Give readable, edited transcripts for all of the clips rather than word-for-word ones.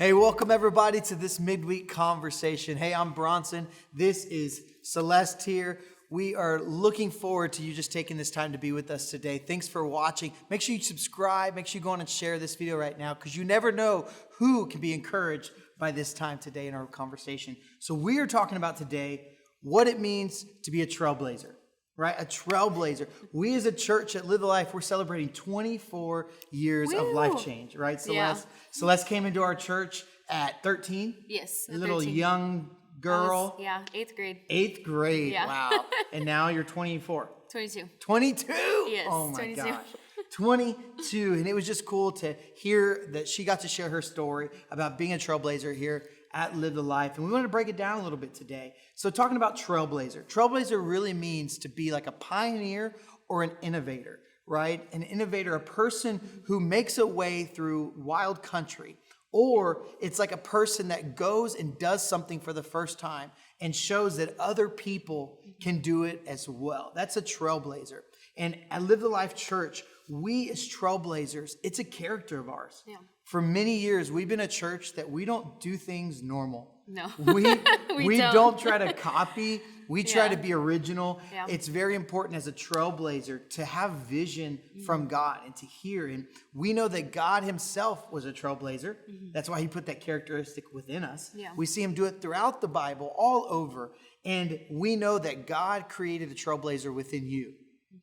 Hey, welcome everybody to this midweek conversation. Hey, I'm Bronson. This is Celeste here. We are looking forward to you just taking this time to be with us today. Thanks for watching. Make sure you subscribe. Make sure you go on and share this video right now because you never know who can be encouraged by this time today in our conversation. So we are talking about today what it means to be a trailblazer, right? A trailblazer. We as a church at Live the Life, we're celebrating 24 years of life change, right, Celeste? Yeah. Celeste came into our church at 13. Yes, a little 13. Young girl. Eighth grade. Eighth grade, yeah. Wow. And now you're 24. 22. 22? Yes, oh my 22. Gosh. 22. And it was just cool to hear that she got to share her story about being a trailblazer here at Live the Life. And we want to break it down a little bit today. So talking about trailblazer. Trailblazer really means to be like a pioneer or an innovator, right? An innovator, a person who makes a way through wild country. Or it's like a person that goes and does something for the first time and shows that other people can do it as well. That's a trailblazer. And at Live the Life Church, we as trailblazers, it's a character of ours. Yeah. For many years, we've been a church that we don't do things normal. No, we don't try to copy. We try to be original. Yeah. It's very important as a trailblazer to have vision from God and to hear. And we know that God himself was a trailblazer. That's why he put that characteristic within us. Yeah. We see him do it throughout the Bible, all over. And we know that God created a trailblazer within you.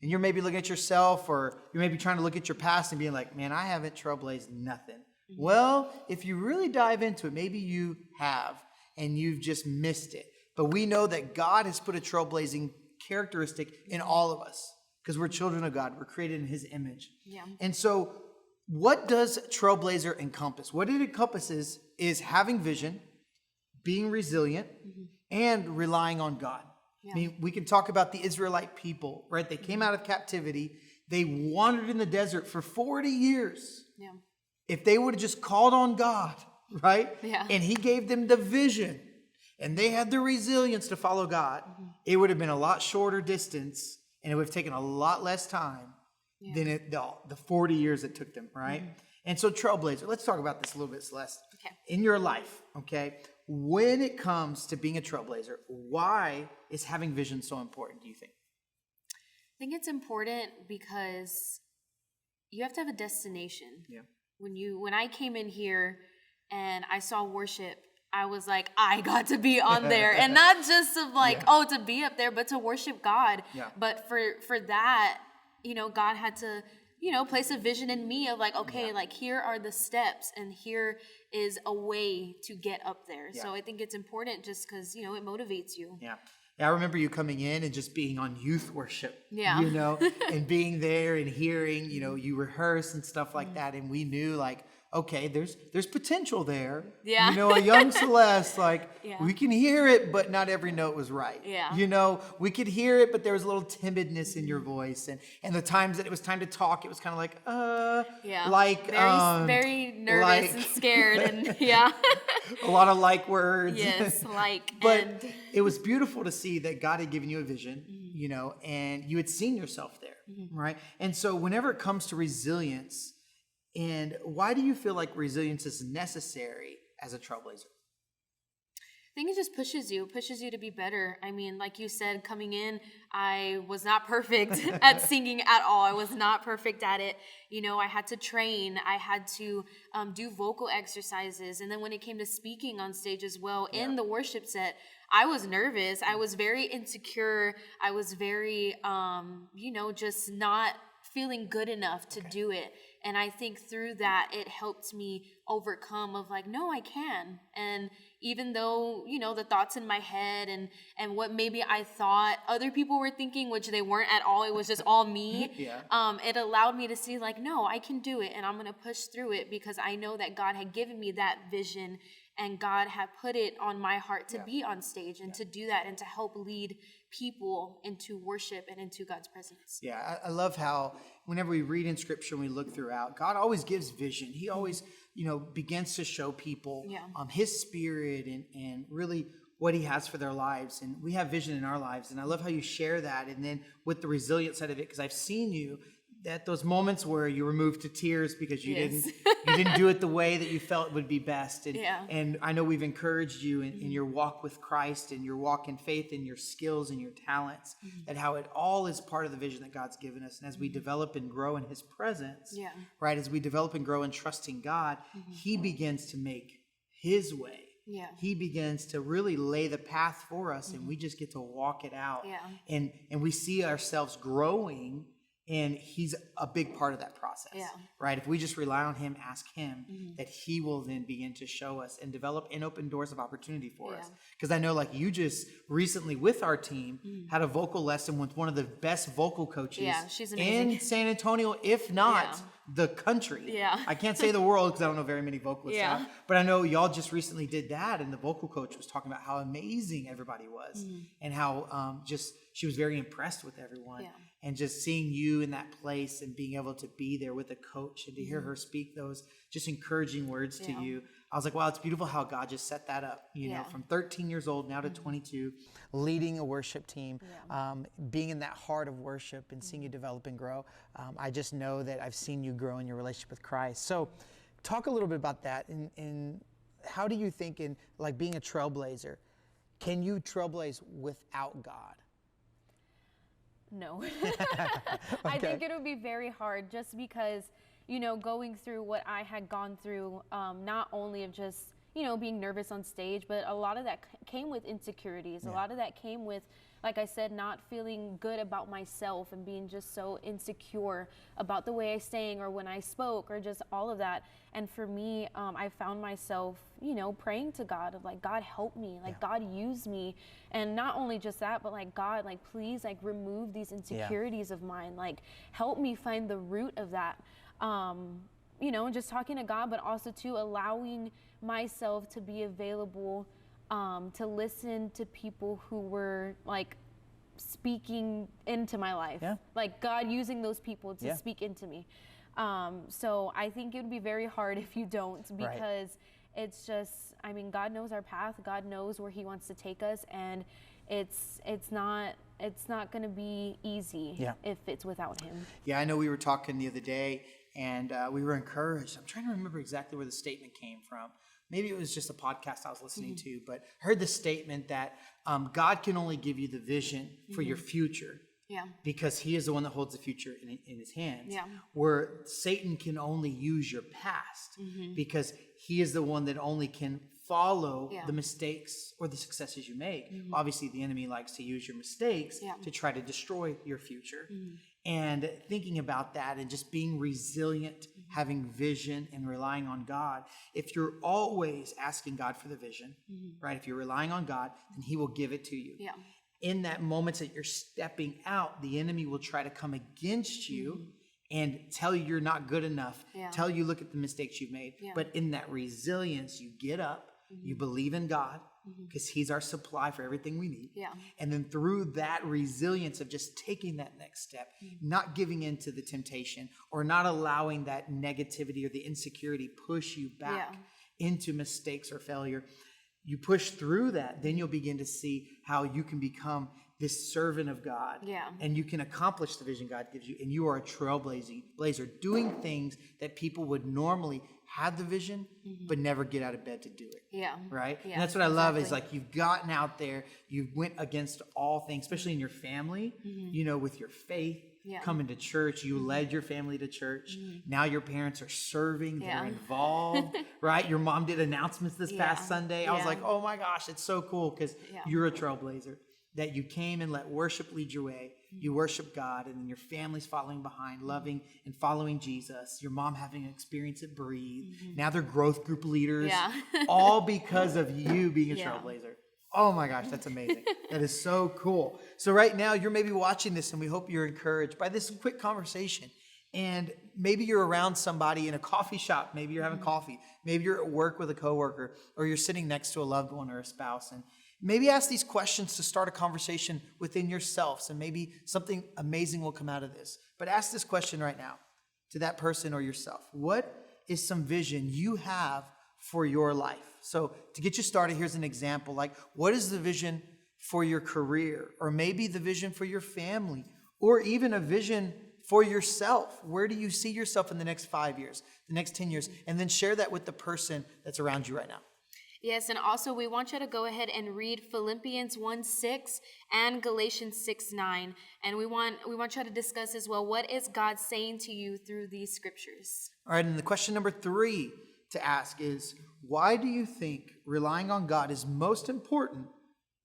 And you're maybe looking at yourself, or you're maybe trying to look at your past and being like, man, I haven't trailblazed nothing. Well, if you really dive into it, maybe you have, and you've just missed it. But we know that God has put a trailblazing characteristic in all of us because we're children of God. We're created in his image. Yeah. And so what does trailblazer encompass? What it encompasses is having vision, being resilient, and relying on God. Yeah. I mean, we can talk about the Israelite people, right? They came out of captivity. They wandered in the desert for 40 years. Yeah. If they would have just called on God, right? Yeah. And he gave them the vision and they had the resilience to follow God, it would have been a lot shorter distance and it would have taken a lot less time than the 40 years it took them, right? And so trailblazer, let's talk about this a little bit, Celeste. Okay. In your life, okay, when it comes to being a trailblazer, why is having vision so important, do you think? I think it's important because you have to have a destination. Yeah. When I came in here and I saw worship, I was like, I got to be on there. And not just of like, to be up there, but to worship God. Yeah. But for that, God had to, place a vision in me of like, okay, like here are the steps and here is a way to get up there. Yeah. So I think it's important just because, it motivates you. Yeah. I remember you coming in and just being on youth worship, and being there and hearing, you rehearse and stuff like that. And we knew like, okay, there's potential there. Yeah. A young Celeste, like we can hear it, but not every note was right. Yeah. We could hear it, but there was a little timidness in your voice. And the times that it was time to talk, it was kind of like, like, very nervous and scared. And a lot of like words. Yes. But it was beautiful to see that God had given you a vision, and you had seen yourself there. Right. And so whenever it comes to resilience, and why do you feel like resilience is necessary as a trailblazer? I think it just pushes you to be better. I mean, like you said, coming in, I was not perfect at singing at all. I was not perfect at it. I had to train. I had to do vocal exercises. And then when it came to speaking on stage as well, in the worship set, I was nervous. I was very insecure. I was very, just not feeling good enough to do it. And I think through that, it helped me overcome of like, no, I can. And even though, the thoughts in my head and what maybe I thought other people were thinking, which they weren't at all, it was just all me. It allowed me to see like, no, I can do it. And I'm going to push through it because I know that God had given me that vision and God had put it on my heart to be on stage and to do that and to help lead people into worship and into God's presence. Yeah, I love how whenever we read in scripture and we look throughout, God always gives vision. He always, begins to show people his spirit and really what he has for their lives. And we have vision in our lives. And I love how you share that. And then with the resilience side of it, because I've seen you at those moments where you were moved to tears because you Yes. didn't do it the way that you felt would be best. And I know we've encouraged you in your walk with Christ and your walk in faith and your skills and your talents, that how it all is part of the vision that God's given us. And as we develop and grow in his presence, right, as we develop and grow in trusting God, he begins to make his way. Yeah. He begins to really lay the path for us, and we just get to walk it out. Yeah. And we see ourselves growing, and he's a big part of that process. Yeah. Right? If we just rely on him, ask him, that he will then begin to show us and develop and open doors of opportunity for us. Because I know, like, you just recently with our team had a vocal lesson with one of the best vocal coaches she's amazing. in San Antonio, if not the country. Yeah. I can't say the world because I don't know very many vocalists now, but I know y'all just recently did that, and the vocal coach was talking about how amazing everybody was, and how just she was very impressed with everyone. And just seeing you in that place and being able to be there with a coach and to hear her speak those just encouraging words to you, I was like, wow, it's beautiful how God just set that up, you know, from 13 years old now to 22, leading a worship team, being in that heart of worship and seeing you develop and grow. I just know that I've seen you grow in your relationship with Christ. So talk a little bit about that. And how do you think, in like being a trailblazer, can you trailblaze without God? No. I think it would be very hard, just because, you know, going through what I had gone through, not only of just, you know, being nervous on stage, but a lot of that came with insecurities. A lot of that came with, like I said, not feeling good about myself and being just so insecure about the way I sang or when I spoke or just all of that. And for me, I found myself, you know, praying to God of like, God, help me, like God, use me. And not only just that, but like, God, like, please, like, remove these insecurities of mine, like, help me find the root of that. You know, just talking to God, but also to allowing myself to be available to listen to people who were like speaking into my life, like God using those people to speak into me. So I think it would be very hard if you don't, because it's just, I mean, God knows our path. God knows where he wants to take us. And it's not going to be easy if it's without him. Yeah, I know we were talking the other day, and we were encouraged. I'm trying to remember exactly where the statement came from. Maybe it was just a podcast I was listening to, but I heard the statement that God can only give you the vision for your future, because he is the one that holds the future in his hands, where Satan can only use your past, because he is the one that only can follow the mistakes or the successes you make. Obviously, the enemy likes to use your mistakes to try to destroy your future. And thinking about that and just being resilient, having vision and relying on God. If you're always asking God for the vision, right? If you're relying on God, then he will give it to you. In that moment that you're stepping out, the enemy will try to come against you and tell you you're not good enough, tell you look at the mistakes you've made. But in that resilience, you get up, you believe in God, because he's our supply for everything we need. And then through that resilience of just taking that next step, not giving in to the temptation or not allowing that negativity or the insecurity push you back into mistakes or failure, you push through that, then you'll begin to see how you can become this servant of God, and you can accomplish the vision God gives you, and you are a trailblazer, doing things that people would normally have the vision, but never get out of bed to do it. Right? And that's what I love is like, you've gotten out there, you went against all things, especially in your family, you know, with your faith, coming to church, you led your family to church. Now your parents are serving, they're involved, right? Your mom did announcements this past Sunday. I was like, oh my gosh, it's so cool, because you're a trailblazer. That you came and let worship lead your way. You worship God, and then your family's following behind, loving and following Jesus. Your mom having an experience at Breathe. Now they're growth group leaders, all because of you being a trailblazer. Oh my gosh, that's amazing. That is so cool. So right now you're maybe watching this, and we hope you're encouraged by this quick conversation. And maybe you're around somebody in a coffee shop. Maybe you're having coffee. Maybe you're at work with a coworker, or you're sitting next to a loved one or a spouse, and maybe ask these questions to start a conversation within yourselves, and maybe something amazing will come out of this. But ask this question right now to that person or yourself. What is some vision you have for your life? So to get you started, here's an example. Like, what is the vision for your career? Or maybe the vision for your family? Or even a vision for yourself. Where do you see yourself in the next 5 years, the next 10 years? And then share that with the person that's around you right now. Yes, and also we want you to go ahead and read Philippians 1:6 and Galatians 6:9. And we want you to discuss as well, what is God saying to you through these scriptures? All right, and the question number 3 to ask is, why do you think relying on God is most important?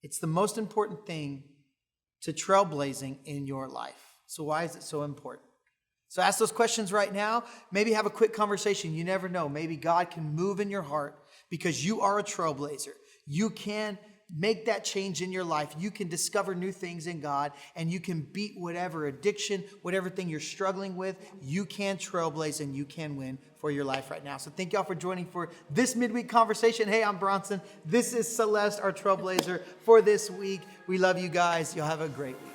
It's the most important thing to trailblazing in your life. So why is it so important? So ask those questions right now. Maybe have a quick conversation. You never know. Maybe God can move in your heart because you are a trailblazer. You can make that change in your life. You can discover new things in God, and you can beat whatever addiction, whatever thing you're struggling with. You can trailblaze and you can win for your life right now. So thank y'all for joining for this midweek conversation. Hey, I'm Bronson. This is Celeste, our trailblazer for this week. We love you guys. You'll have a great week.